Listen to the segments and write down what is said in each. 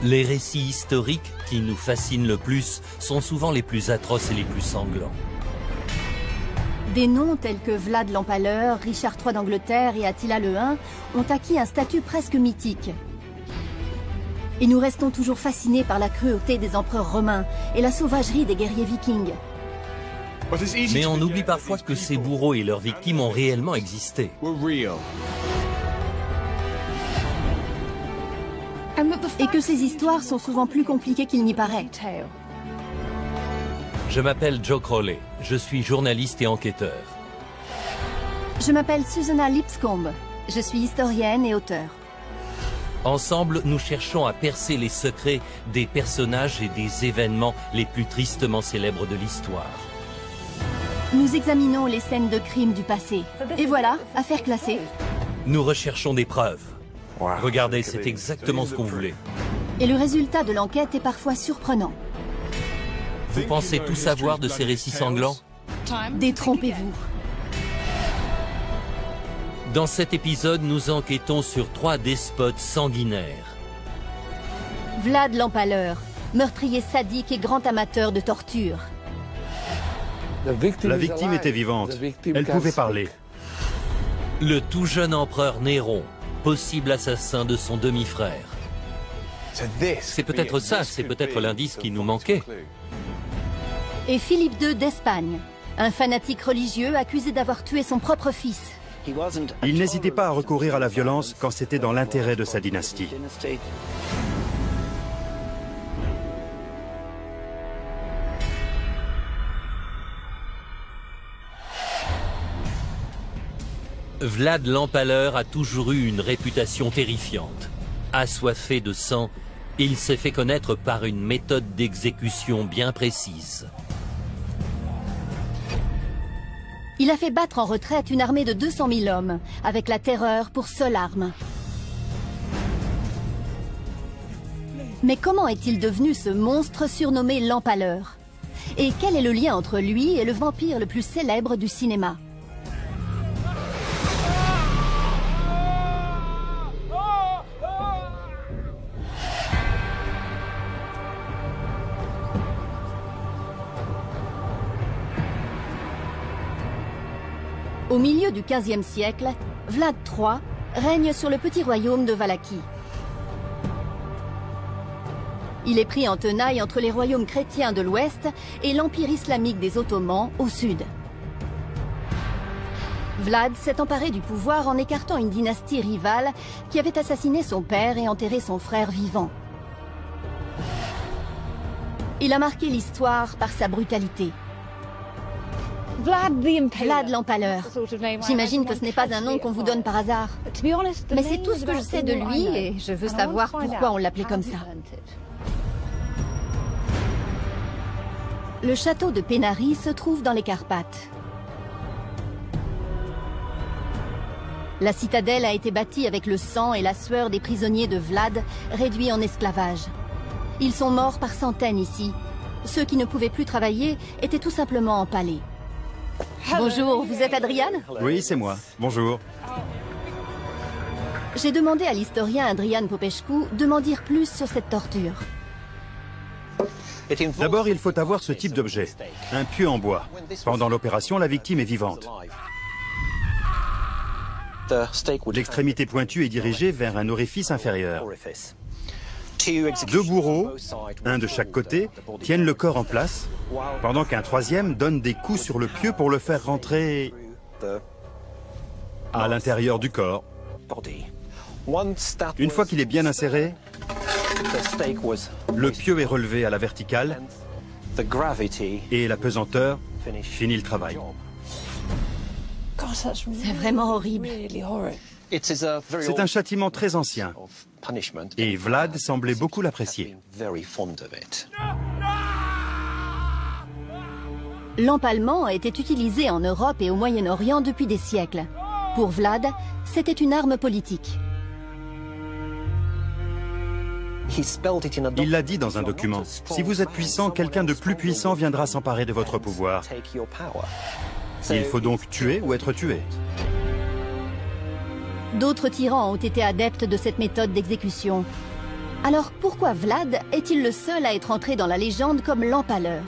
Les récits historiques qui nous fascinent le plus sont souvent les plus atroces et les plus sanglants. Des noms tels que Vlad l'Empaleur, Richard III d'Angleterre et Attila le Hun ont acquis un statut presque mythique. Et nous restons toujours fascinés par la cruauté des empereurs romains et la sauvagerie des guerriers vikings. Mais on oublie parfois que ces bourreaux et leurs victimes ont réellement existé. Et que ces histoires sont souvent plus compliquées qu'il n'y paraît. Je m'appelle Joe Crowley, je suis journaliste et enquêteur. Je m'appelle Susanna Lipscomb, je suis historienne et auteure. Ensemble, nous cherchons à percer les secrets des personnages et des événements les plus tristement célèbres de l'histoire. Nous examinons les scènes de crimes du passé. Et voilà, affaire classée. Nous recherchons des preuves. Regardez, c'est exactement ce qu'on voulait. Et le résultat de l'enquête est parfois surprenant. Vous pensez tout savoir de ces récits sanglants? Détrompez-vous. Dans cet épisode, nous enquêtons sur 3 despotes sanguinaires. Vlad l'Empaleur, meurtrier sadique et grand amateur de torture. La victime était vivante. Elle pouvait parler. Le tout jeune empereur Néron, possible assassin de son demi-frère. C'est peut-être ça, c'est peut-être l'indice qui nous manquait. Et Philippe II d'Espagne, un fanatique religieux accusé d'avoir tué son propre fils. Il n'hésitait pas à recourir à la violence quand c'était dans l'intérêt de sa dynastie. Vlad l'Empaleur a toujours eu une réputation terrifiante. Assoiffé de sang, il s'est fait connaître par une méthode d'exécution bien précise. Il a fait battre en retraite une armée de 200 000 hommes, avec la terreur pour seule arme. Mais comment est-il devenu ce monstre surnommé l'Empaleur? Et quel est le lien entre lui et le vampire le plus célèbre du cinéma? Au milieu du XVe siècle, Vlad III règne sur le petit royaume de Valachie. Il est pris en tenaille entre les royaumes chrétiens de l'ouest et l'empire islamique des Ottomans au sud. Vlad s'est emparé du pouvoir en écartant une dynastie rivale qui avait assassiné son père et enterré son frère vivant. Il a marqué l'histoire par sa brutalité. Vlad l'Empaleur. J'imagine que ce n'est pas un nom qu'on vous donne par hasard. Mais c'est tout ce que je sais de lui et je veux savoir pourquoi on l'appelait comme ça. Le château de Pénary se trouve dans les Carpates. La citadelle a été bâtie avec le sang et la sueur des prisonniers de Vlad, réduits en esclavage. Ils sont morts par centaines ici. Ceux qui ne pouvaient plus travailler étaient tout simplement empalés. Bonjour, vous êtes Adriane? Oui, c'est moi. Bonjour. J'ai demandé à l'historien Adrian Popescu de m'en dire plus sur cette torture. D'abord, il faut avoir ce type d'objet, un pieu en bois. Pendant l'opération, la victime est vivante. L'extrémité pointue est dirigée vers un orifice inférieur. 2 bourreaux, un de chaque côté, tiennent le corps en place, pendant qu'un troisième donne des coups sur le pieu pour le faire rentrer à l'intérieur du corps. Une fois qu'il est bien inséré, le pieu est relevé à la verticale et la pesanteur finit le travail. C'est vraiment horrible. C'est un châtiment très ancien et Vlad semblait beaucoup l'apprécier. L'empalement était utilisé en Europe et au Moyen-Orient depuis des siècles. Pour Vlad, c'était une arme politique. Il l'a dit dans un document. Si vous êtes puissant, quelqu'un de plus puissant viendra s'emparer de votre pouvoir. Il faut donc tuer ou être tué. D'autres tyrans ont été adeptes de cette méthode d'exécution. Alors pourquoi Vlad est-il le seul à être entré dans la légende comme l'Empaleur?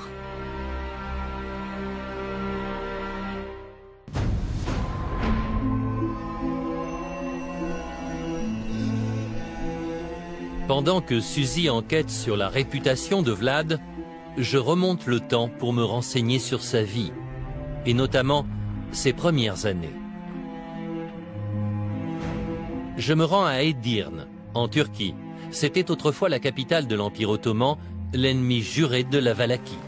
Pendant que Suzy enquête sur la réputation de Vlad, je remonte le temps pour me renseigner sur sa vie, et notamment ses premières années. Je me rends à Edirne, en Turquie. C'était autrefois la capitale de l'Empire ottoman, l'ennemi juré de la Valachie.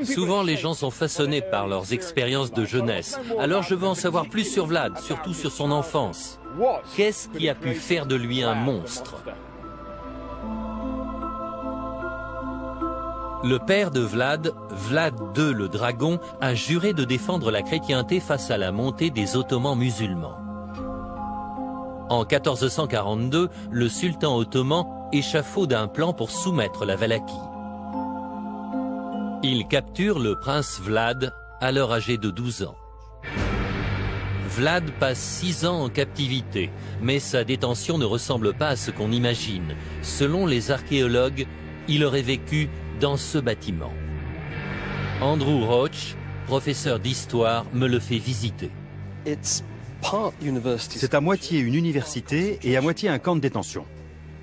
Souvent, les gens sont façonnés par leurs expériences de jeunesse. Alors je veux en savoir plus sur Vlad, surtout sur son enfance. Qu'est-ce qui a pu faire de lui un monstre? Le père de Vlad, Vlad II le Dragon, a juré de défendre la chrétienté face à la montée des Ottomans musulmans. En 1442, le sultan ottoman échafaude un plan pour soumettre la Valachie. Il capture le prince Vlad, alors âgé de 12 ans. Vlad passe 6 ans en captivité, mais sa détention ne ressemble pas à ce qu'on imagine. Selon les archéologues, il aurait vécu dans ce bâtiment. Andrew Roach, professeur d'histoire, me le fait visiter. C'est à moitié une université et à moitié un camp de détention.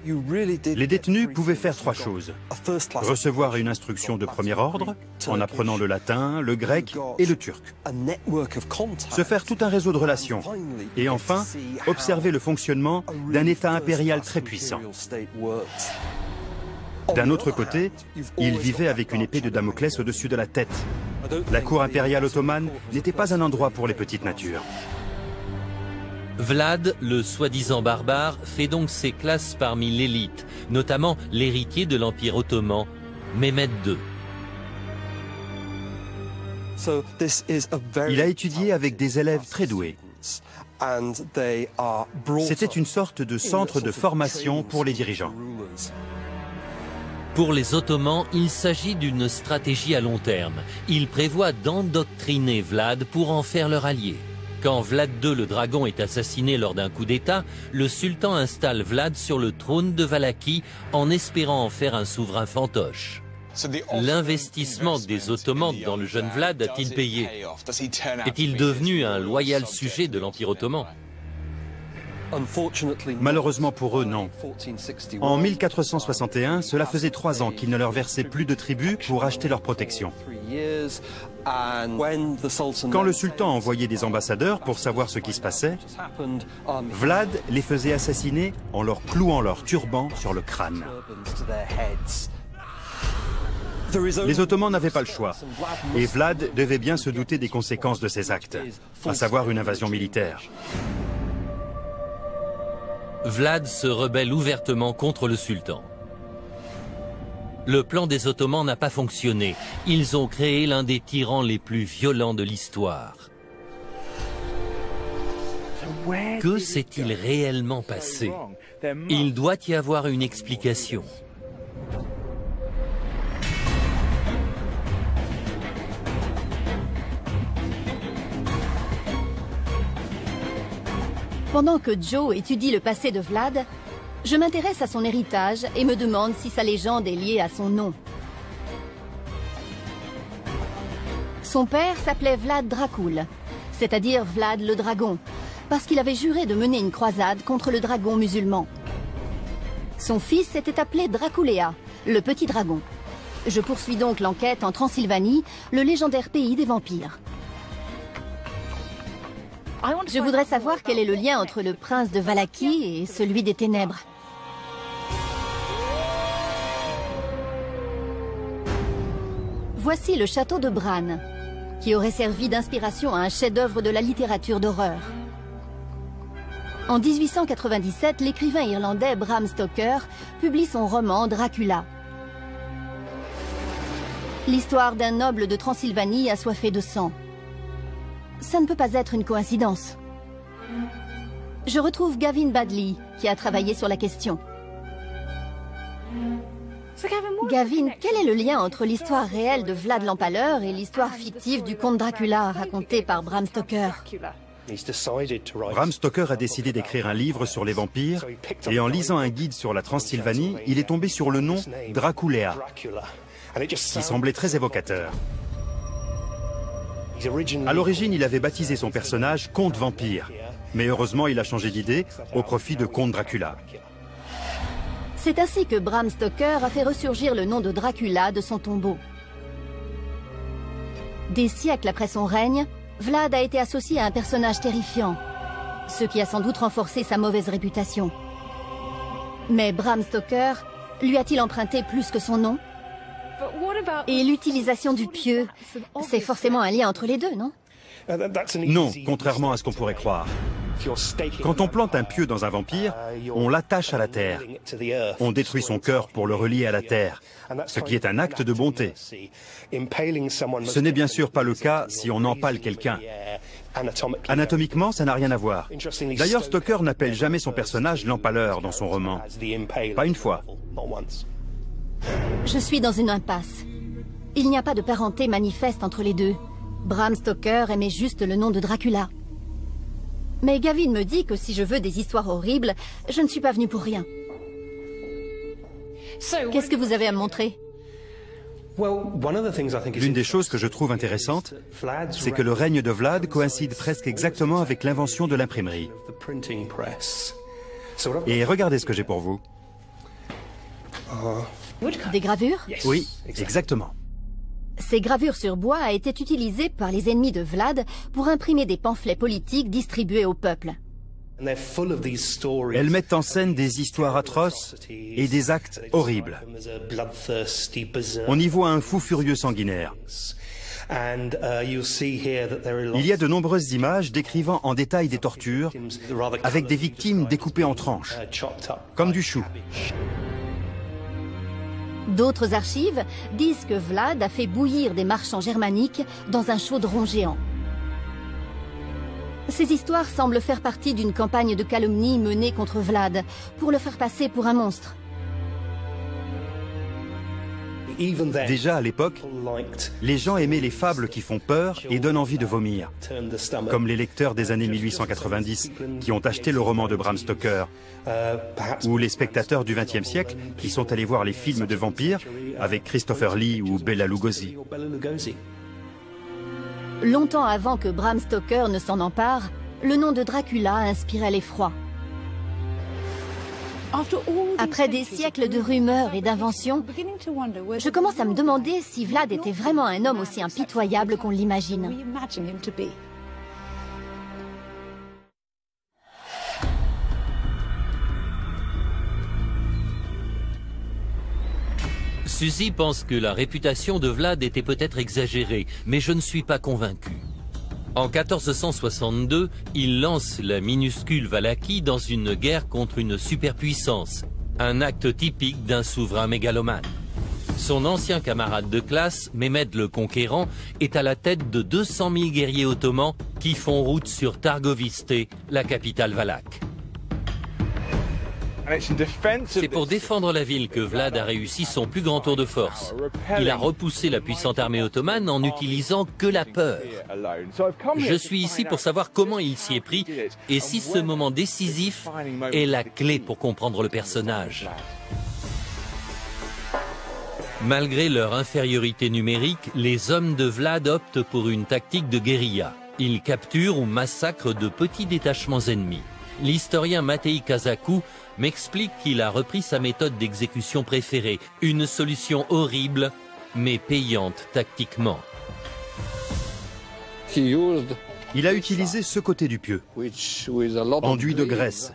Les détenus pouvaient faire 3 choses. Recevoir une instruction de premier ordre, en apprenant le latin, le grec et le turc. Se faire tout un réseau de relations. Et enfin, observer le fonctionnement d'un État impérial très puissant. D'un autre côté, ils vivaient avec une épée de Damoclès au-dessus de la tête. La cour impériale ottomane n'était pas un endroit pour les petites natures. Vlad, le soi-disant barbare, fait donc ses classes parmi l'élite, notamment l'héritier de l'Empire ottoman, Mehmed II. Il a étudié avec des élèves très doués. C'était une sorte de centre de formation pour les dirigeants. Pour les Ottomans, il s'agit d'une stratégie à long terme. Ils prévoient d'endoctriner Vlad pour en faire leur allié. Quand Vlad II le Dragon est assassiné lors d'un coup d'État, le sultan installe Vlad sur le trône de Valachie en espérant en faire un souverain fantoche. L'investissement des Ottomans dans le jeune Vlad a-t-il payé? Est-il devenu un loyal sujet de l'Empire ottoman? Malheureusement pour eux, non. En 1461, cela faisait 3 ans qu'ils ne leur versaient plus de tribut pour acheter leur protection. Quand le sultan envoyait des ambassadeurs pour savoir ce qui se passait, Vlad les faisait assassiner en leur clouant leur turban sur le crâne. Les Ottomans n'avaient pas le choix, et Vlad devait bien se douter des conséquences de ses actes, à savoir une invasion militaire. Vlad se rebelle ouvertement contre le sultan. Le plan des Ottomans n'a pas fonctionné. Ils ont créé l'un des tyrans les plus violents de l'histoire. Que s'est-il réellement passé? Il doit y avoir une explication. Pendant que Joe étudie le passé de Vlad, je m'intéresse à son héritage et me demande si sa légende est liée à son nom. Son père s'appelait Vlad Dracul, c'est-à-dire Vlad le Dragon, parce qu'il avait juré de mener une croisade contre le dragon musulman. Son fils était appelé Draculea, le petit dragon. Je poursuis donc l'enquête en Transylvanie, le légendaire pays des vampires. Je voudrais savoir quel est le lien entre le prince de Valachie et celui des Ténèbres. Voici le château de Bran, qui aurait servi d'inspiration à un chef-d'œuvre de la littérature d'horreur. En 1897, l'écrivain irlandais Bram Stoker publie son roman Dracula. L'histoire d'un noble de Transylvanie assoiffé de sang. Ça ne peut pas être une coïncidence. Je retrouve Gavin Badley, qui a travaillé sur la question. Gavin, quel est le lien entre l'histoire réelle de Vlad l'Empaleur et l'histoire fictive du comte Dracula racontée par Bram Stoker? Bram Stoker a décidé d'écrire un livre sur les vampires et en lisant un guide sur la Transylvanie, il est tombé sur le nom Dracula, qui semblait très évocateur. À l'origine, il avait baptisé son personnage Comte Vampire, mais heureusement, il a changé d'idée au profit de Comte Dracula. C'est ainsi que Bram Stoker a fait ressurgir le nom de Dracula de son tombeau. Des siècles après son règne, Vlad a été associé à un personnage terrifiant, ce qui a sans doute renforcé sa mauvaise réputation. Mais Bram Stoker lui a-t-il emprunté plus que son nom? Et l'utilisation du pieu, c'est forcément un lien entre les deux, non? Non, contrairement à ce qu'on pourrait croire. Quand on plante un pieu dans un vampire, on l'attache à la terre. On détruit son cœur pour le relier à la terre, ce qui est un acte de bonté. Ce n'est bien sûr pas le cas si on empale quelqu'un. Anatomiquement, ça n'a rien à voir. D'ailleurs, Stoker n'appelle jamais son personnage l'empaleur dans son roman. Pas une fois. Je suis dans une impasse. Il n'y a pas de parenté manifeste entre les deux. Bram Stoker aimait juste le nom de Dracula. Mais Gavin me dit que si je veux des histoires horribles, je ne suis pas venue pour rien. Qu'est-ce que vous avez à me montrer? L'une des choses que je trouve intéressante, c'est que le règne de Vlad coïncide presque exactement avec l'invention de l'imprimerie. Et regardez ce que j'ai pour vous. Des gravures? Oui, exactement. Ces gravures sur bois a été utilisées par les ennemis de Vlad pour imprimer des pamphlets politiques distribués au peuple. Elles mettent en scène des histoires atroces et des actes horribles. On y voit un fou furieux sanguinaire. Il y a de nombreuses images décrivant en détail des tortures avec des victimes découpées en tranches, comme du chou. D'autres archives disent que Vlad a fait bouillir des marchands germaniques dans un chaudron géant. Ces histoires semblent faire partie d'une campagne de calomnie menée contre Vlad pour le faire passer pour un monstre. Déjà à l'époque, les gens aimaient les fables qui font peur et donnent envie de vomir, comme les lecteurs des années 1890 qui ont acheté le roman de Bram Stoker, ou les spectateurs du XXe siècle qui sont allés voir les films de vampires avec Christopher Lee ou Bela Lugosi. Longtemps avant que Bram Stoker ne s'en empare, le nom de Dracula inspirait l'effroi. Après des siècles de rumeurs et d'inventions, je commence à me demander si Vlad était vraiment un homme aussi impitoyable qu'on l'imagine. Suzy pense que la réputation de Vlad était peut-être exagérée, mais je ne suis pas convaincu. En 1462, il lance la minuscule Valachie dans une guerre contre une superpuissance, un acte typique d'un souverain mégalomane. Son ancien camarade de classe, Mehmed le Conquérant, est à la tête de 200 000 guerriers ottomans qui font route sur Targoviste, la capitale valaque. C'est pour défendre la ville que Vlad a réussi son plus grand tour de force. Il a repoussé la puissante armée ottomane en n'utilisant que la peur. Je suis ici pour savoir comment il s'y est pris et si ce moment décisif est la clé pour comprendre le personnage. Malgré leur infériorité numérique, les hommes de Vlad optent pour une tactique de guérilla. Ils capturent ou massacrent de petits détachements ennemis. L'historien Matei Kazaku m'explique qu'il a repris sa méthode d'exécution préférée, une solution horrible, mais payante tactiquement. Il a utilisé ce côté du pieu, enduit de graisse,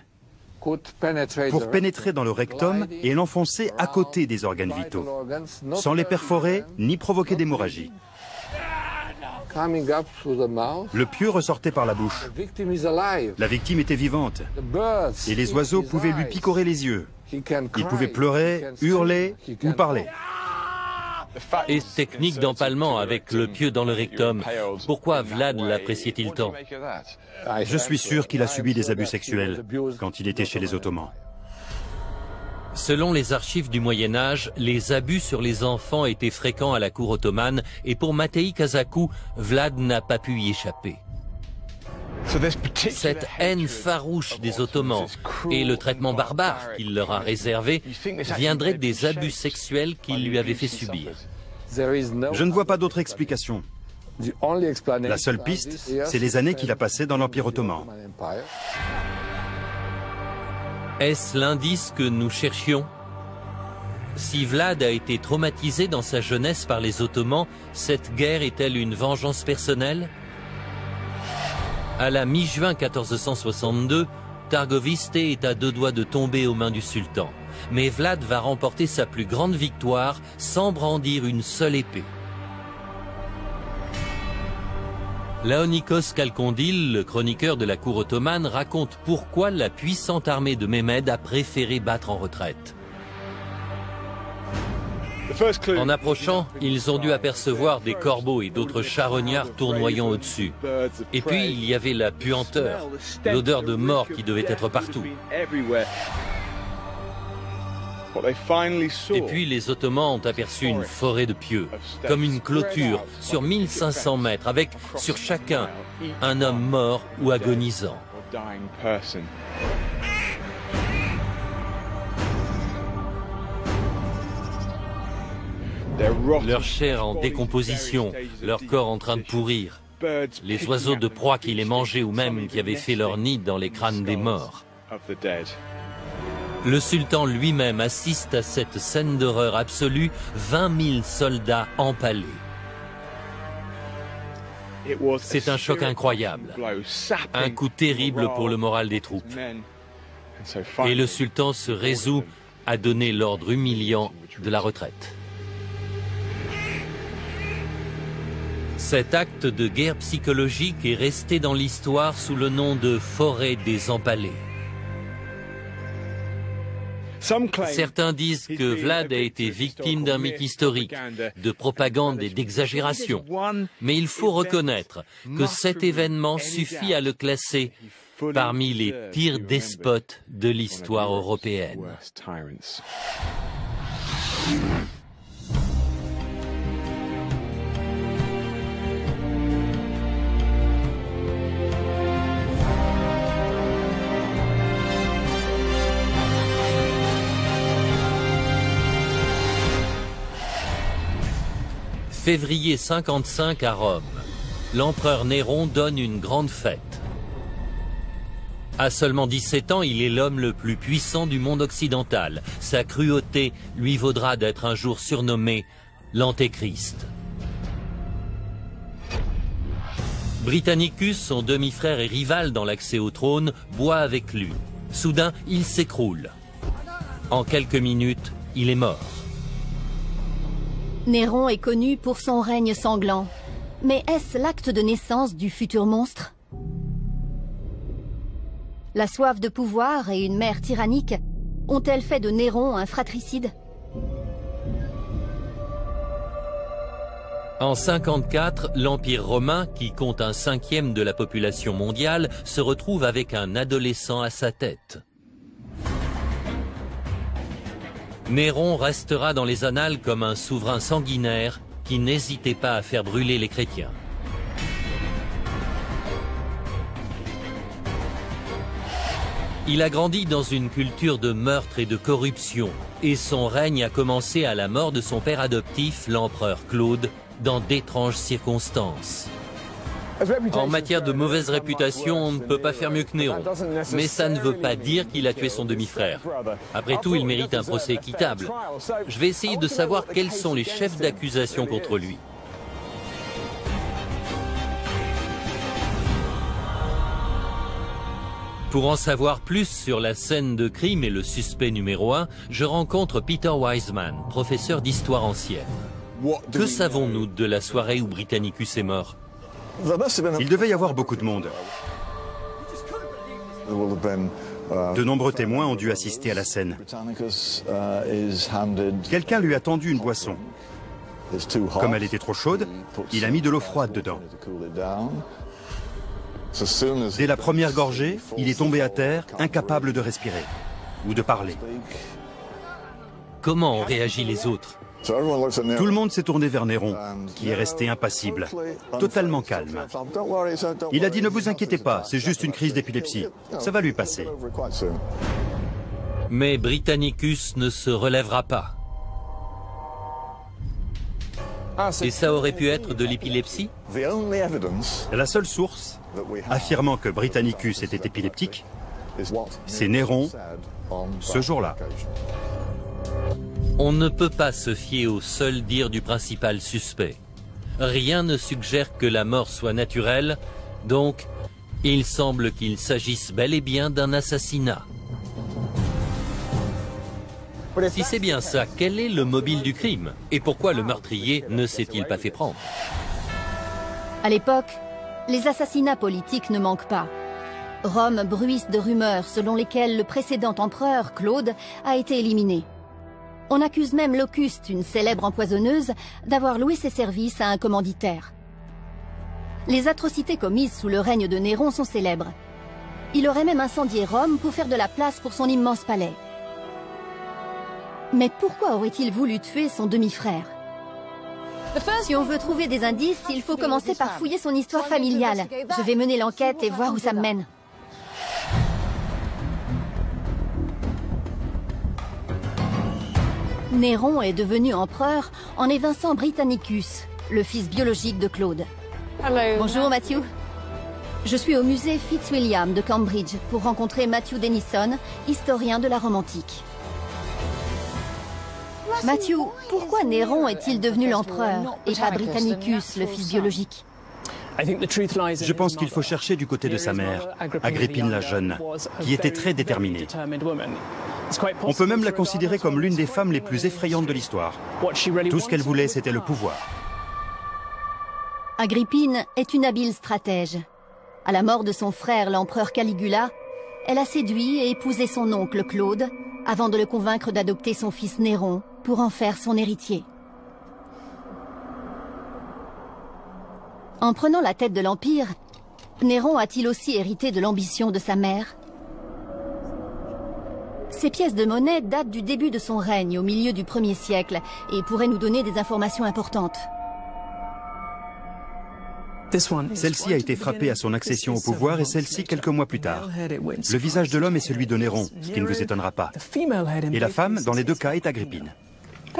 pour pénétrer dans le rectum et l'enfoncer à côté des organes vitaux, sans les perforer ni provoquer d'hémorragie. Le pieu ressortait par la bouche. La victime était vivante et les oiseaux pouvaient lui picorer les yeux. Il pouvait pleurer, hurler ou parler. Et technique d'empalement avec le pieu dans le rectum, pourquoi Vlad l'appréciait-il tant? Je suis sûr qu'il a subi des abus sexuels quand il était chez les Ottomans. Selon les archives du Moyen-Âge, les abus sur les enfants étaient fréquents à la cour ottomane et pour Matei Kazaku, Vlad n'a pas pu y échapper. Cette haine farouche des Ottomans et le traitement barbare qu'il leur a réservé viendraient des abus sexuels qu'il lui avait fait subir. Je ne vois pas d'autre explication. La seule piste, c'est les années qu'il a passées dans l'Empire ottoman. Est-ce l'indice que nous cherchions? Si Vlad a été traumatisé dans sa jeunesse par les Ottomans, cette guerre est-elle une vengeance personnelle? À la mi-juin 1462, Targoviste est à 2 doigts de tomber aux mains du sultan. Mais Vlad va remporter sa plus grande victoire sans brandir une seule épée. Laonikos Kalkondil, le chroniqueur de la cour ottomane, raconte pourquoi la puissante armée de Mehmed a préféré battre en retraite. En approchant, ils ont dû apercevoir des corbeaux et d'autres charognards tournoyant au-dessus. Et puis, il y avait la puanteur, l'odeur de mort qui devait être partout. Et puis, les Ottomans ont aperçu une forêt de pieux, comme une clôture sur 1500 mètres, avec, sur chacun, un homme mort ou agonisant. Leur chair en décomposition, leur corps en train de pourrir, les oiseaux de proie qui les mangeaient ou même qui avaient fait leur nid dans les crânes des morts. Le sultan lui-même assiste à cette scène d'horreur absolue, 20 000 soldats empalés. C'est un choc incroyable, un coup terrible pour le moral des troupes. Et le sultan se résout à donner l'ordre humiliant de la retraite. Cet acte de guerre psychologique est resté dans l'histoire sous le nom de forêt des empalés. Certains disent que Vlad a été victime d'un mythe historique, de propagande et d'exagération. Mais il faut reconnaître que cet événement suffit à le classer parmi les pires despotes de l'histoire européenne. Février 55 à Rome, l'empereur Néron donne une grande fête. À seulement 17 ans, il est l'homme le plus puissant du monde occidental. Sa cruauté lui vaudra d'être un jour surnommé l'Antéchrist. Britannicus, son demi-frère et rival dans l'accès au trône, boit avec lui. Soudain, il s'écroule. En quelques minutes, il est mort. Néron est connu pour son règne sanglant. Mais est-ce l'acte de naissance du futur monstre? La soif de pouvoir et une mère tyrannique ont-elles fait de Néron un fratricide? En 54, l'Empire romain, qui compte 1/5 de la population mondiale, se retrouve avec un adolescent à sa tête. Néron restera dans les annales comme un souverain sanguinaire qui n'hésitait pas à faire brûler les chrétiens. Il a grandi dans une culture de meurtre et de corruption, et son règne a commencé à la mort de son père adoptif, l'empereur Claude, dans d'étranges circonstances. En matière de mauvaise réputation, on ne peut pas faire mieux que Néron. Mais ça ne veut pas dire qu'il a tué son demi-frère. Après tout, il mérite un procès équitable. Je vais essayer de savoir quels sont les chefs d'accusation contre lui. Pour en savoir plus sur la scène de crime et le suspect numéro 1, je rencontre Peter Wiseman, professeur d'histoire ancienne. Que savons-nous de la soirée où Britannicus est mort ? Il devait y avoir beaucoup de monde. De nombreux témoins ont dû assister à la scène. Quelqu'un lui a tendu une boisson. Comme elle était trop chaude, il a mis de l'eau froide dedans. Dès la première gorgée, il est tombé à terre, incapable de respirer ou de parler. Comment ont réagi les autres ? Tout le monde s'est tourné vers Néron, qui est resté impassible, totalement calme. Il a dit « Ne vous inquiétez pas, c'est juste une crise d'épilepsie. Ça va lui passer. » Mais Britannicus ne se relèvera pas. Et ça aurait pu être de l'épilepsie? La seule source affirmant que Britannicus était épileptique, c'est Néron ce jour-là. On ne peut pas se fier au seul dire du principal suspect. Rien ne suggère que la mort soit naturelle, donc il semble qu'il s'agisse bel et bien d'un assassinat. Si c'est bien ça, quel est le mobile du crime? Et pourquoi le meurtrier ne s'est-il pas fait prendre? À l'époque, les assassinats politiques ne manquent pas. Rome bruisse de rumeurs selon lesquelles le précédent empereur, Claude, a été éliminé. On accuse même Locuste, une célèbre empoisonneuse, d'avoir loué ses services à un commanditaire. Les atrocités commises sous le règne de Néron sont célèbres. Il aurait même incendié Rome pour faire de la place pour son immense palais. Mais pourquoi aurait-il voulu tuer son demi-frère? Si on veut trouver des indices, il faut commencer par fouiller son histoire familiale. Je vais mener l'enquête et voir où ça me mène. Néron est devenu empereur en évinçant Britannicus, le fils biologique de Claude. Bonjour Matthew. Je suis au musée Fitzwilliam de Cambridge pour rencontrer Matthew Denison, historien de la Rome antique. Matthew, pourquoi Néron est-il devenu l'empereur et pas Britannicus, le fils biologique? Je pense qu'il faut chercher du côté de sa mère, Agrippine la jeune, qui était très déterminée. On peut même la considérer comme l'une des femmes les plus effrayantes de l'histoire. Tout ce qu'elle voulait, c'était le pouvoir. Agrippine est une habile stratège. À la mort de son frère, l'empereur Caligula, elle a séduit et épousé son oncle Claude avant de le convaincre d'adopter son fils Néron pour en faire son héritier. En prenant la tête de l'Empire, Néron a-t-il aussi hérité de l'ambition de sa mère? Ces pièces de monnaie datent du début de son règne au milieu du 1er siècle et pourraient nous donner des informations importantes. Celle-ci a été frappée à son accession au pouvoir et celle-ci quelques mois plus tard. Le visage de l'homme est celui de Néron, ce qui ne vous étonnera pas. Et la femme, dans les deux cas, est Agrippine.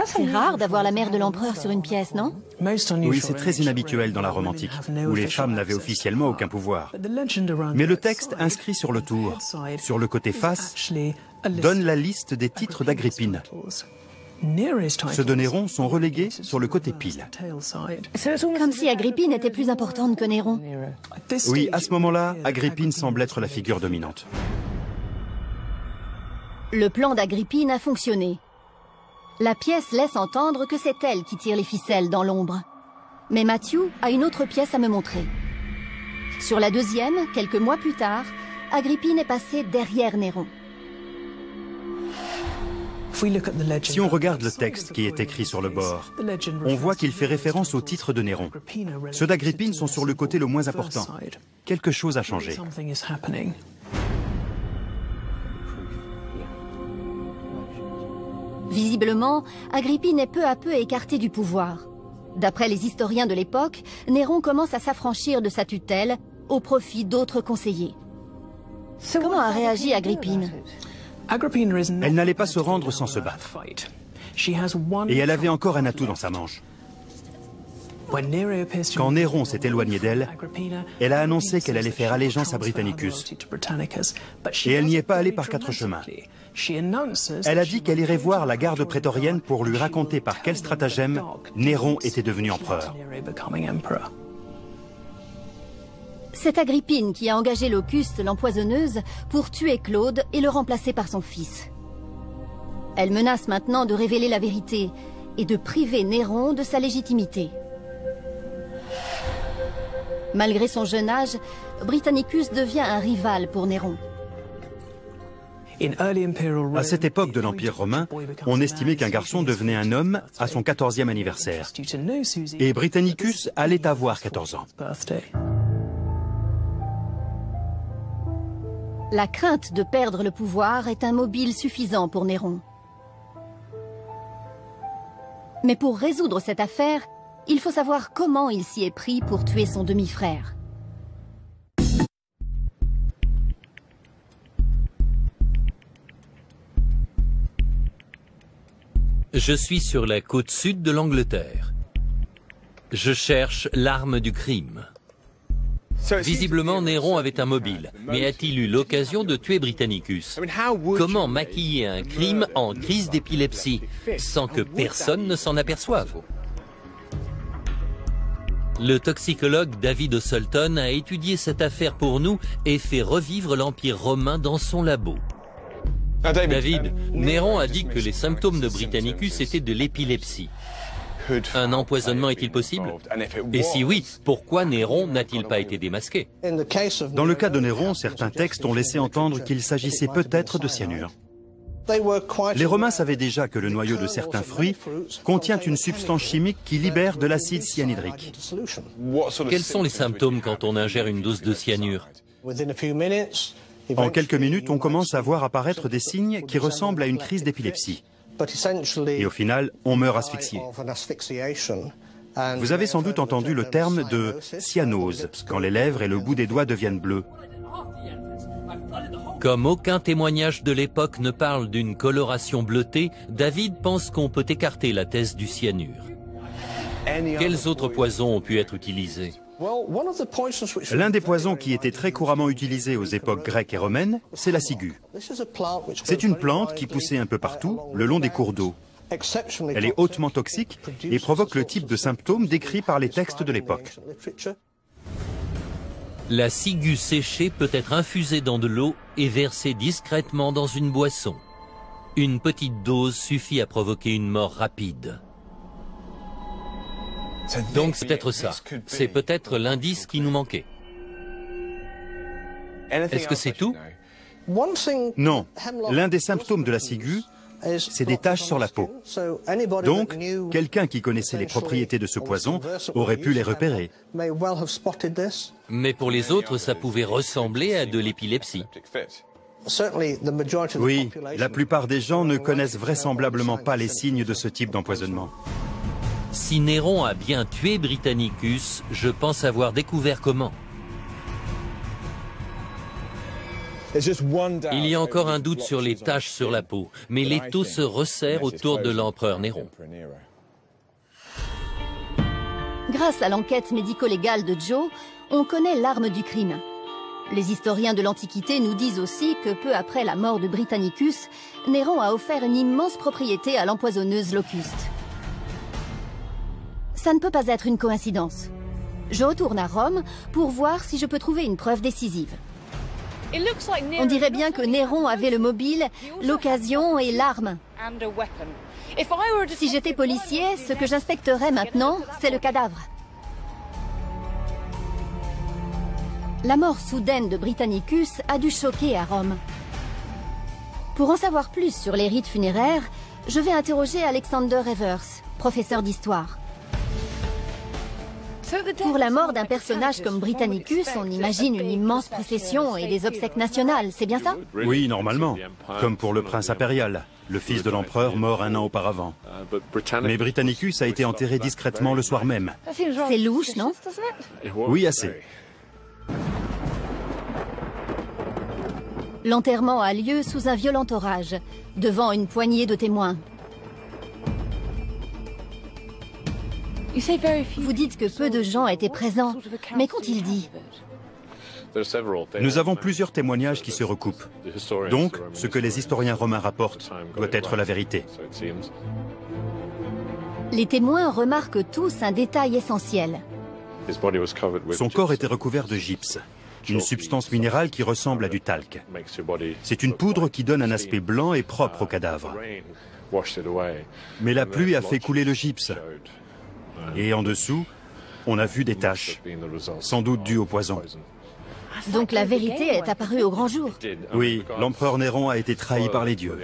C'est rare d'avoir la mère de l'empereur sur une pièce, non? Oui, c'est très inhabituel dans la Rome antique, où les femmes n'avaient officiellement aucun pouvoir. Mais le texte inscrit sur le tour, sur le côté face, donne la liste des titres d'Agrippine. Ceux de Néron sont relégués sur le côté pile. Comme si Agrippine était plus importante que Néron. Oui, à ce moment-là, Agrippine semble être la figure dominante. Le plan d'Agrippine a fonctionné. La pièce laisse entendre que c'est elle qui tire les ficelles dans l'ombre. Mais Matthew a une autre pièce à me montrer. Sur la deuxième, quelques mois plus tard, Agrippine est passée derrière Néron. Si on regarde le texte qui est écrit sur le bord, on voit qu'il fait référence au titre de Néron. Ceux d'Agrippine sont sur le côté le moins important. Quelque chose a changé. Visiblement, Agrippine est peu à peu écartée du pouvoir. D'après les historiens de l'époque, Néron commence à s'affranchir de sa tutelle au profit d'autres conseillers. Comment a réagi Agrippine? Elle n'allait pas se rendre sans se battre. Et elle avait encore un atout dans sa manche. Quand Néron s'est éloigné d'elle, elle a annoncé qu'elle allait faire allégeance à Britannicus. Et elle n'y est pas allée par 4 chemins. Elle a dit qu'elle irait voir la garde prétorienne pour lui raconter par quel stratagème Néron était devenu empereur. C'est Agrippine qui a engagé Locuste, l'empoisonneuse, pour tuer Claude et le remplacer par son fils. Elle menace maintenant de révéler la vérité et de priver Néron de sa légitimité. Malgré son jeune âge, Britannicus devient un rival pour Néron. À cette époque de l'Empire romain, on estimait qu'un garçon devenait un homme à son 14e anniversaire. Et Britannicus allait avoir 14 ans. La crainte de perdre le pouvoir est un mobile suffisant pour Néron. Mais pour résoudre cette affaire, il faut savoir comment il s'y est pris pour tuer son demi-frère. Je suis sur la côte sud de l'Angleterre. Je cherche l'arme du crime. Visiblement, Néron avait un mobile, mais a-t-il eu l'occasion de tuer Britannicus? Comment maquiller un crime en crise d'épilepsie sans que personne ne s'en aperçoive? Le toxicologue David O'Sulton a étudié cette affaire pour nous et fait revivre l'Empire romain dans son labo. David, Néron a dit que les symptômes de Britannicus étaient de l'épilepsie. Un empoisonnement est-il possible? Et si oui, pourquoi Néron n'a-t-il pas été démasqué? Dans le cas de Néron, certains textes ont laissé entendre qu'il s'agissait peut-être de cyanure. Les Romains savaient déjà que le noyau de certains fruits contient une substance chimique qui libère de l'acide cyanhydrique. Quels sont les symptômes quand on ingère une dose de cyanure? En quelques minutes, on commence à voir apparaître des signes qui ressemblent à une crise d'épilepsie. Et au final, on meurt asphyxié. Vous avez sans doute entendu le terme de cyanose, quand les lèvres et le bout des doigts deviennent bleus. Comme aucun témoignage de l'époque ne parle d'une coloration bleutée, David pense qu'on peut écarter la thèse du cyanure. Quels autres poisons ont pu être utilisés? L'un des poisons qui était très couramment utilisé aux époques grecques et romaines, c'est la ciguë. C'est une plante qui poussait un peu partout, le long des cours d'eau. Elle est hautement toxique et provoque le type de symptômes décrits par les textes de l'époque. La ciguë séchée peut être infusée dans de l'eau et versée discrètement dans une boisson. Une petite dose suffit à provoquer une mort rapide. Donc c'est peut-être ça. C'est peut-être l'indice qui nous manquait. Est-ce que c'est tout? Non. L'un des symptômes de la ciguë, c'est des taches sur la peau. Donc, quelqu'un qui connaissait les propriétés de ce poison aurait pu les repérer. Mais pour les autres, ça pouvait ressembler à de l'épilepsie. Oui, la plupart des gens ne connaissent vraisemblablement pas les signes de ce type d'empoisonnement. Si Néron a bien tué Britannicus, je pense avoir découvert comment. Il y a encore un doute sur les taches sur la peau, mais l'étau se resserre autour de l'empereur Néron. Grâce à l'enquête médico-légale de Joe, on connaît l'arme du crime. Les historiens de l'Antiquité nous disent aussi que peu après la mort de Britannicus, Néron a offert une immense propriété à l'empoisonneuse Locuste. Ça ne peut pas être une coïncidence. Je retourne à Rome pour voir si je peux trouver une preuve décisive. On dirait bien que Néron avait le mobile, l'occasion et l'arme. Si j'étais policier, ce que j'inspecterais maintenant, c'est le cadavre. La mort soudaine de Britannicus a dû choquer à Rome. Pour en savoir plus sur les rites funéraires, je vais interroger Alexander Evers, professeur d'histoire. Pour la mort d'un personnage comme Britannicus, on imagine une immense procession et des obsèques nationales, c'est bien ça? Oui, normalement. Comme pour le prince impérial, le fils de l'empereur mort un an auparavant. Mais Britannicus a été enterré discrètement le soir même. C'est louche, non? Oui, assez. L'enterrement a lieu sous un violent orage, devant une poignée de témoins. Vous dites que peu de gens étaient présents, mais qu'ont-ils dit? Nous avons plusieurs témoignages qui se recoupent. Donc, ce que les historiens romains rapportent doit être la vérité. Les témoins remarquent tous un détail essentiel. Son corps était recouvert de gypse, une substance minérale qui ressemble à du talc. C'est une poudre qui donne un aspect blanc et propre au cadavre. Mais la pluie a fait couler le gypse. Et en dessous, on a vu des taches, sans doute dues au poison. Donc la vérité est apparue au grand jour. Oui, l'empereur Néron a été trahi par les dieux.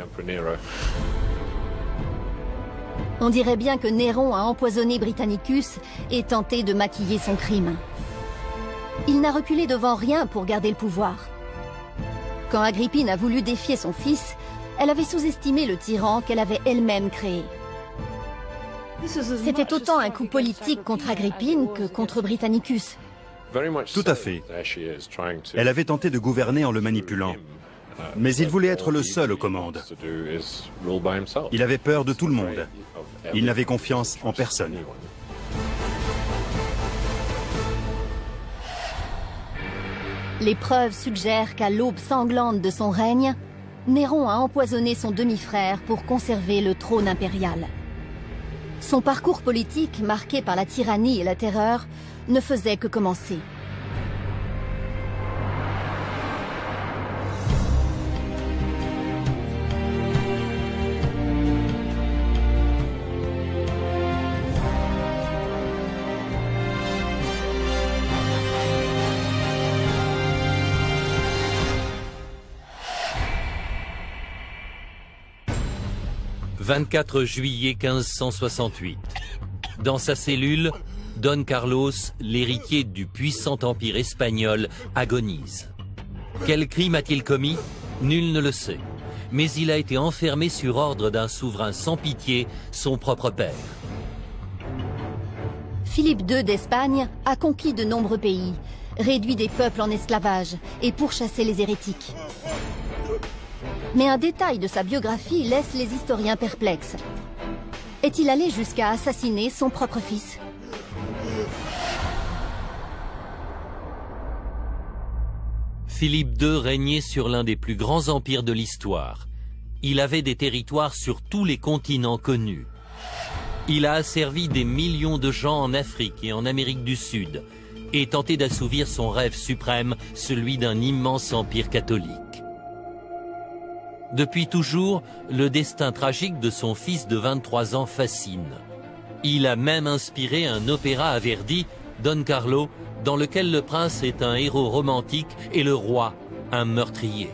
On dirait bien que Néron a empoisonné Britannicus et tenté de maquiller son crime. Il n'a reculé devant rien pour garder le pouvoir. Quand Agrippine a voulu défier son fils, elle avait sous-estimé le tyran qu'elle avait elle-même créé. C'était autant un coup politique contre Agrippine que contre Britannicus. Tout à fait. Elle avait tenté de gouverner en le manipulant. Mais il voulait être le seul aux commandes. Il avait peur de tout le monde. Il n'avait confiance en personne. Les preuves suggèrent qu'à l'aube sanglante de son règne, Néron a empoisonné son demi-frère pour conserver le trône impérial. Son parcours politique, marqué par la tyrannie et la terreur, ne faisait que commencer. « 24 juillet 1568. Dans sa cellule, Don Carlos, l'héritier du puissant empire espagnol, agonise. Quel crime a-t-il commis? Nul ne le sait. Mais il a été enfermé sur ordre d'un souverain sans pitié, son propre père. Philippe II d'Espagne a conquis de nombreux pays, réduit des peuples en esclavage et pourchassé les hérétiques. Mais un détail de sa biographie laisse les historiens perplexes. Est-il allé jusqu'à assassiner son propre fils? Philippe II régnait sur l'un des plus grands empires de l'histoire. Il avait des territoires sur tous les continents connus. Il a asservi des millions de gens en Afrique et en Amérique du Sud et tenté d'assouvir son rêve suprême, celui d'un immense empire catholique. Depuis toujours, le destin tragique de son fils de 23 ans fascine. Il a même inspiré un opéra à Verdi, Don Carlo, dans lequel le prince est un héros romantique et le roi un meurtrier.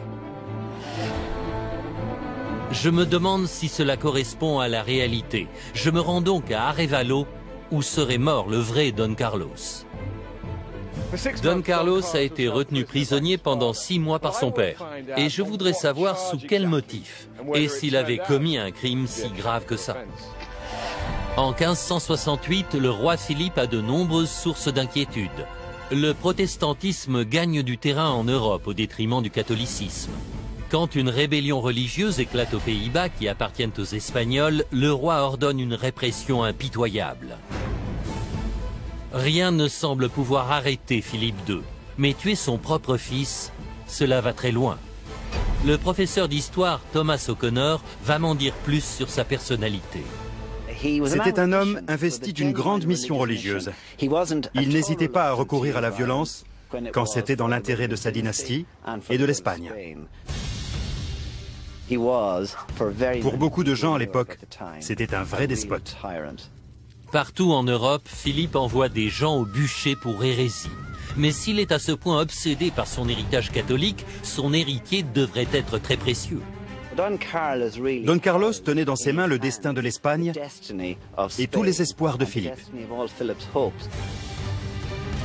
Je me demande si cela correspond à la réalité. Je me rends donc à Arévalo, où serait mort le vrai Don Carlos. Don Carlos a été retenu prisonnier pendant 6 mois par son père. Et je voudrais savoir sous quel motif, et s'il avait commis un crime si grave que ça. En 1568, le roi Philippe a de nombreuses sources d'inquiétude. Le protestantisme gagne du terrain en Europe au détriment du catholicisme. Quand une rébellion religieuse éclate aux Pays-Bas qui appartiennent aux Espagnols, le roi ordonne une répression impitoyable. Rien ne semble pouvoir arrêter Philippe II, mais tuer son propre fils, cela va très loin. Le professeur d'histoire Thomas O'Connor va m'en dire plus sur sa personnalité. C'était un homme investi d'une grande mission religieuse. Il n'hésitait pas à recourir à la violence quand c'était dans l'intérêt de sa dynastie et de l'Espagne. Pour beaucoup de gens à l'époque, c'était un vrai despote. Partout en Europe, Philippe envoie des gens au bûcher pour hérésie. Mais s'il est à ce point obsédé par son héritage catholique, son héritier devrait être très précieux. Don Carlos tenait dans ses mains le destin de l'Espagne et tous les espoirs de Philippe.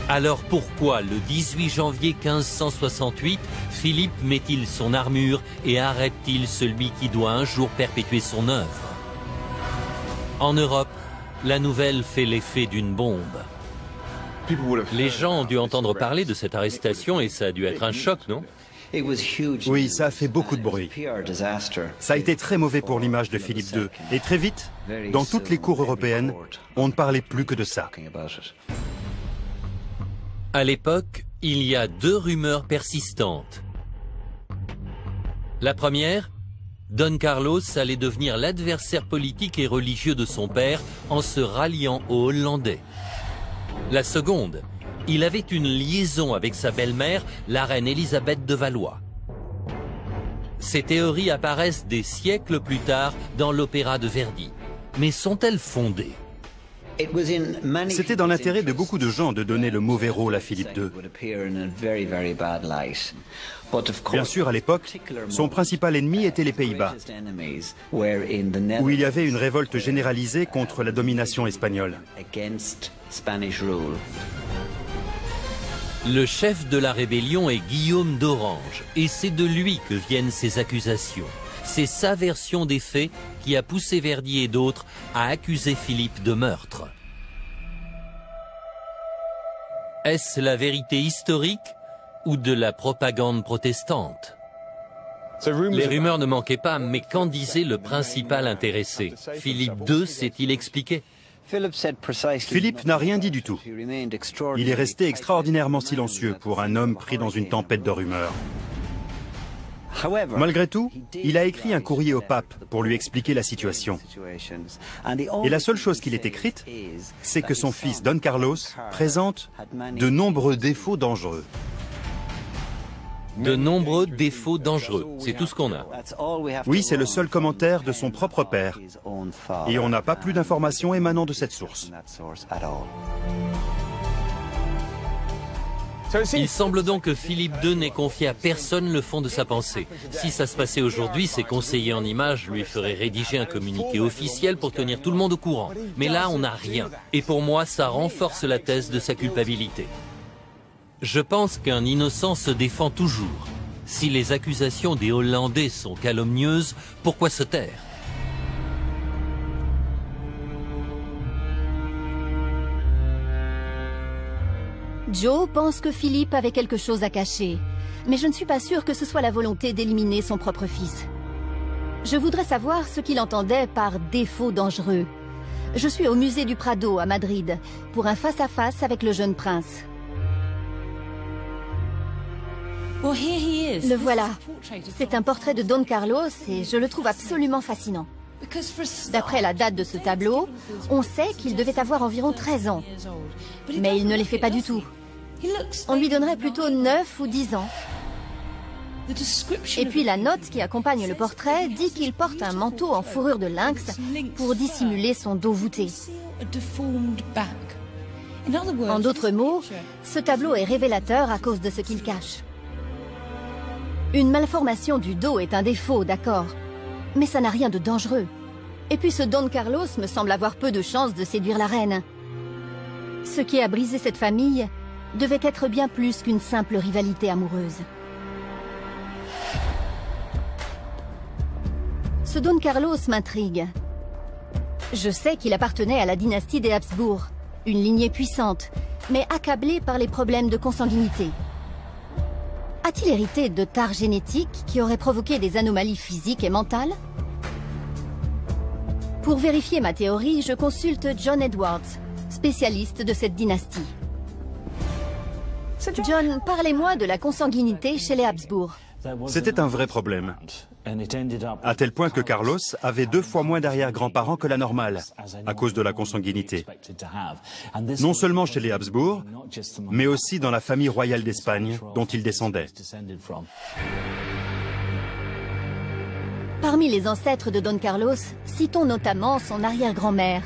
Alors pourquoi, le 18 janvier 1568, Philippe met-il son armure et arrête-t-il celui qui doit un jour perpétuer son œuvre? En Europe, la nouvelle fait l'effet d'une bombe. Les gens ont dû entendre parler de cette arrestation et ça a dû être un choc, non? Oui, ça a fait beaucoup de bruit. Ça a été très mauvais pour l'image de Philippe II. Et très vite, dans toutes les cours européennes, on ne parlait plus que de ça. À l'époque, il y a 2 rumeurs persistantes. La première, Don Carlos allait devenir l'adversaire politique et religieux de son père en se ralliant aux Hollandais. La seconde, il avait une liaison avec sa belle-mère, la reine Élisabeth de Valois. Ces théories apparaissent des siècles plus tard dans l'opéra de Verdi. Mais sont-elles fondées? C'était dans l'intérêt de beaucoup de gens de donner le mauvais rôle à Philippe II. Bien sûr, à l'époque, son principal ennemi était les Pays-Bas, où il y avait une révolte généralisée contre la domination espagnole. Le chef de la rébellion est Guillaume d'Orange, et c'est de lui que viennent ces accusations. C'est sa version des faits qui a poussé Verdi et d'autres à accuser Philippe de meurtre. Est-ce la vérité historique ou de la propagande protestante? Les rumeurs ne manquaient pas, mais qu'en disait le principal intéressé? Philippe II s'est-il expliqué? Philippe n'a rien dit du tout. Il est resté extraordinairement silencieux pour un homme pris dans une tempête de rumeurs. Malgré tout, il a écrit un courrier au pape pour lui expliquer la situation. Et la seule chose qu'il ait écrite, c'est que son fils Don Carlos présente de nombreux défauts dangereux. De nombreux défauts dangereux, c'est tout ce qu'on a. Oui, c'est le seul commentaire de son propre père. Et on n'a pas plus d'informations émanant de cette source. Il semble donc que Philippe II n'ait confié à personne le fond de sa pensée. Si ça se passait aujourd'hui, ses conseillers en images lui feraient rédiger un communiqué officiel pour tenir tout le monde au courant. Mais là, on n'a rien. Et pour moi, ça renforce la thèse de sa culpabilité. Je pense qu'un innocent se défend toujours. Si les accusations des Hollandais sont calomnieuses, pourquoi se taire? Joe pense que Philippe avait quelque chose à cacher, mais je ne suis pas sûre que ce soit la volonté d'éliminer son propre fils. Je voudrais savoir ce qu'il entendait par défaut dangereux. Je suis au musée du Prado à Madrid pour un face-à-face avec le jeune prince. Le voilà. C'est un portrait de Don Carlos et je le trouve absolument fascinant. D'après la date de ce tableau, on sait qu'il devait avoir environ 13 ans. Mais il ne les fait pas du tout. On lui donnerait plutôt 9 ou 10 ans. Et puis la note qui accompagne le portrait dit qu'il porte un manteau en fourrure de lynx pour dissimuler son dos voûté. En d'autres mots, ce tableau est révélateur à cause de ce qu'il cache. Une malformation du dos est un défaut, d'accord, mais ça n'a rien de dangereux. Et puis ce Don Carlos me semble avoir peu de chances de séduire la reine. Ce qui a brisé cette famille devait être bien plus qu'une simple rivalité amoureuse. Ce Don Carlos m'intrigue. Je sais qu'il appartenait à la dynastie des Habsbourg, une lignée puissante, mais accablée par les problèmes de consanguinité. A-t-il hérité de tares génétiques qui auraient provoqué des anomalies physiques et mentales? Pour vérifier ma théorie, je consulte John Edwards, spécialiste de cette dynastie. John, parlez-moi de la consanguinité chez les Habsbourg. C'était un vrai problème, à tel point que Carlos avait 2 fois moins d'arrière-grands-parents que la normale, à cause de la consanguinité. Non seulement chez les Habsbourg, mais aussi dans la famille royale d'Espagne, dont il descendait. Parmi les ancêtres de Don Carlos, citons notamment son arrière-grand-mère.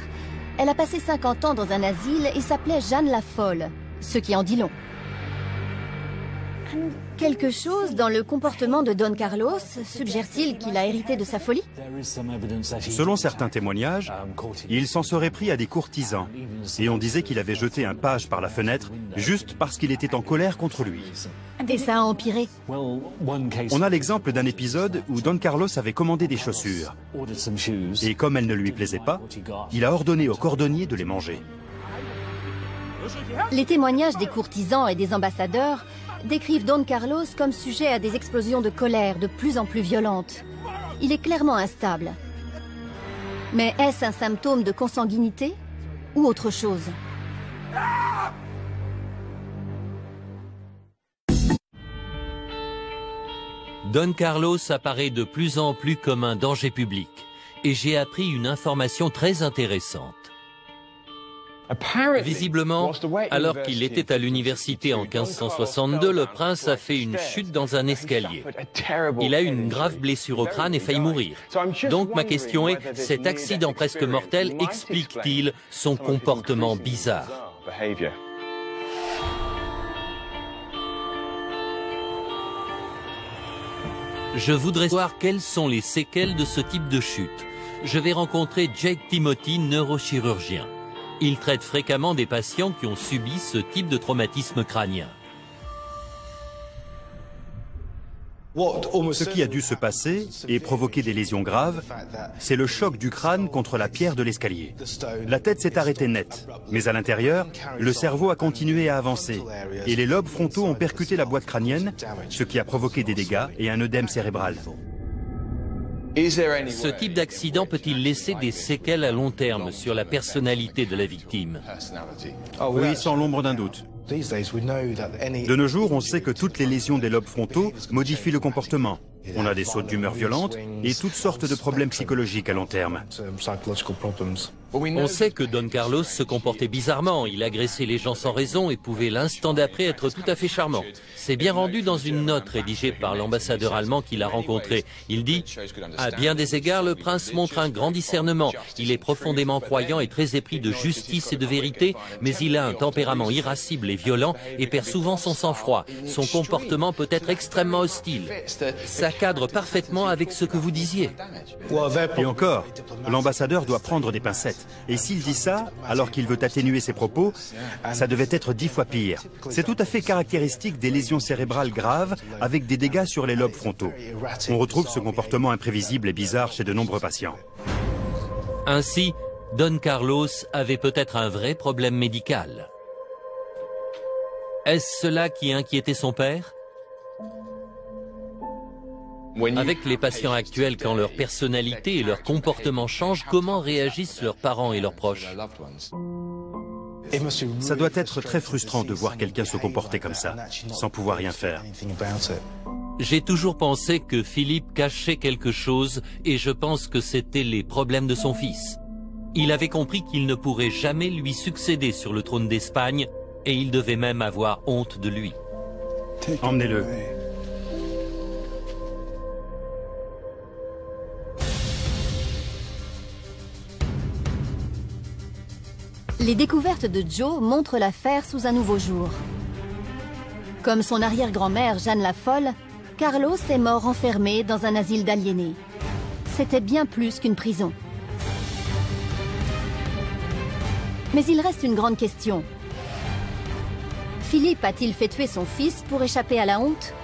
Elle a passé 50 ans dans un asile et s'appelait Jeanne la Folle, ce qui en dit long. Quelque chose dans le comportement de Don Carlos suggère-t-il qu'il a hérité de sa folie? Selon certains témoignages, il s'en serait pris à des courtisans, et on disait qu'il avait jeté un page par la fenêtre juste parce qu'il était en colère contre lui. Et ça a empiré. On a l'exemple d'un épisode où Don Carlos avait commandé des chaussures, et comme elles ne lui plaisaient pas, il a ordonné aux cordonniers de les manger. Les témoignages des courtisans et des ambassadeurs décrivent Don Carlos comme sujet à des explosions de colère de plus en plus violentes. Il est clairement instable. Mais est-ce un symptôme de consanguinité ou autre chose? Don Carlos apparaît de plus en plus comme un danger public. Et j'ai appris une information très intéressante. Visiblement, alors qu'il était à l'université en 1562, le prince a fait une chute dans un escalier. Il a eu une grave blessure au crâne et failli mourir. Donc ma question est, cet accident presque mortel explique-t-il son comportement bizarre? Je voudrais savoir quelles sont les séquelles de ce type de chute. Je vais rencontrer Jake Timothy, neurochirurgien. Il traite fréquemment des patients qui ont subi ce type de traumatisme crânien. Ce qui a dû se passer et provoquer des lésions graves, c'est le choc du crâne contre la pierre de l'escalier. La tête s'est arrêtée net, mais à l'intérieur, le cerveau a continué à avancer et les lobes frontaux ont percuté la boîte crânienne, ce qui a provoqué des dégâts et un œdème cérébral. Ce type d'accident peut-il laisser des séquelles à long terme sur la personnalité de la victime? Oui, sans l'ombre d'un doute. De nos jours, on sait que toutes les lésions des lobes frontaux modifient le comportement. On a des sautes d'humeur violentes et toutes sortes de problèmes psychologiques à long terme. On sait que Don Carlos se comportait bizarrement, il agressait les gens sans raison et pouvait l'instant d'après être tout à fait charmant. C'est bien rendu dans une note rédigée par l'ambassadeur allemand qui l'a rencontré. Il dit « À bien des égards, le prince montre un grand discernement. Il est profondément croyant et très épris de justice et de vérité, mais il a un tempérament irascible et violent et perd souvent son sang-froid. Son comportement peut être extrêmement hostile. Ça cadre parfaitement avec ce que vous disiez. » Et encore, l'ambassadeur doit prendre des pincettes. Et s'il dit ça, alors qu'il veut atténuer ses propos, ça devait être 10 fois pire. C'est tout à fait caractéristique des lésions cérébrales graves avec des dégâts sur les lobes frontaux. On retrouve ce comportement imprévisible et bizarre chez de nombreux patients. Ainsi, Don Carlos avait peut-être un vrai problème médical. Est-ce cela qui inquiétait son père? Avec les patients actuels, quand leur personnalité et leur comportement changent, comment réagissent leurs parents et leurs proches? Ça doit être très frustrant de voir quelqu'un se comporter comme ça, sans pouvoir rien faire. J'ai toujours pensé que Philippe cachait quelque chose et je pense que c'était les problèmes de son fils. Il avait compris qu'il ne pourrait jamais lui succéder sur le trône d'Espagne et il devait même avoir honte de lui. Emmenez-le. Les découvertes de Joe montrent l'affaire sous un nouveau jour. Comme son arrière-grand-mère Jeanne la Folle, Carlos est mort enfermé dans un asile d'aliénés. C'était bien plus qu'une prison. Mais il reste une grande question. Philippe a-t-il fait tuer son fils pour échapper à la honte?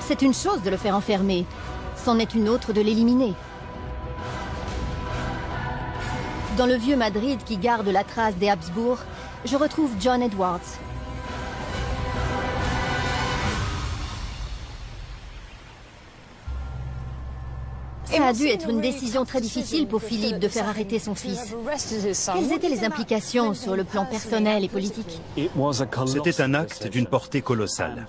C'est une chose de le faire enfermer, c'en est une autre de l'éliminer. Dans le vieux Madrid qui garde la trace des Habsbourg, je retrouve John Edwards. Ça a dû être une décision très difficile pour Philippe de faire arrêter son fils. Quelles étaient les implications sur le plan personnel et politique? C'était un acte d'une portée colossale.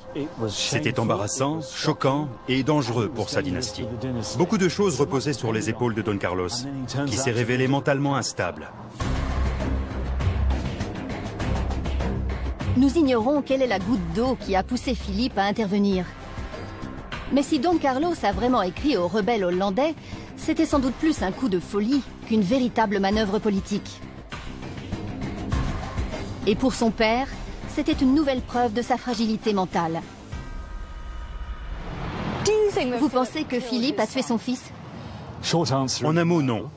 C'était embarrassant, choquant et dangereux pour sa dynastie. Beaucoup de choses reposaient sur les épaules de Don Carlos, qui s'est révélé mentalement instable. Nous ignorons quelle est la goutte d'eau qui a poussé Philippe à intervenir. Mais si Don Carlos a vraiment écrit aux rebelles hollandais, c'était sans doute plus un coup de folie qu'une véritable manœuvre politique. Et pour son père, c'était une nouvelle preuve de sa fragilité mentale. Vous pensez que Philippe a tué son fils? En un mot, non.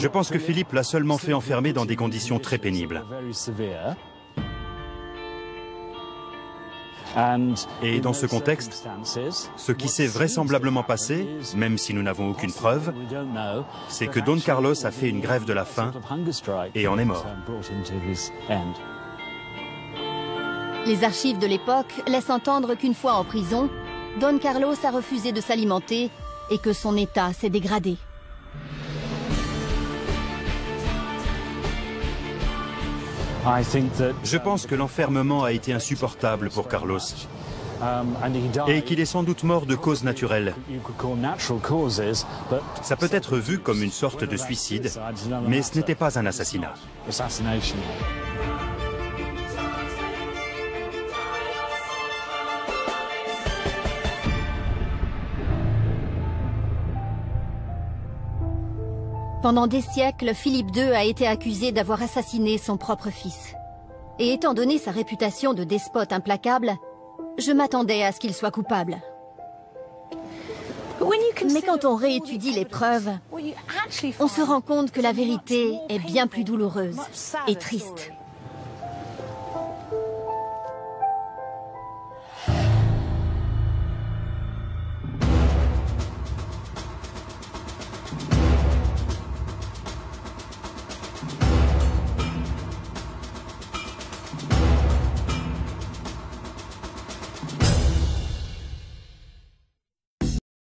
Je pense que Philippe l'a seulement fait enfermer dans des conditions très pénibles. Et dans ce contexte, ce qui s'est vraisemblablement passé, même si nous n'avons aucune preuve, c'est que Don Carlos a fait une grève de la faim et en est mort. Les archives de l'époque laissent entendre qu'une fois en prison, Don Carlos a refusé de s'alimenter et que son état s'est dégradé. Je pense que l'enfermement a été insupportable pour Carlos et qu'il est sans doute mort de causes naturelles. Ça peut être vu comme une sorte de suicide, mais ce n'était pas un assassinat. Pendant des siècles, Philippe II a été accusé d'avoir assassiné son propre fils. Et étant donné sa réputation de despote implacable, je m'attendais à ce qu'il soit coupable. Mais quand on réétudie les preuves, on se rend compte que la vérité est bien plus douloureuse et triste.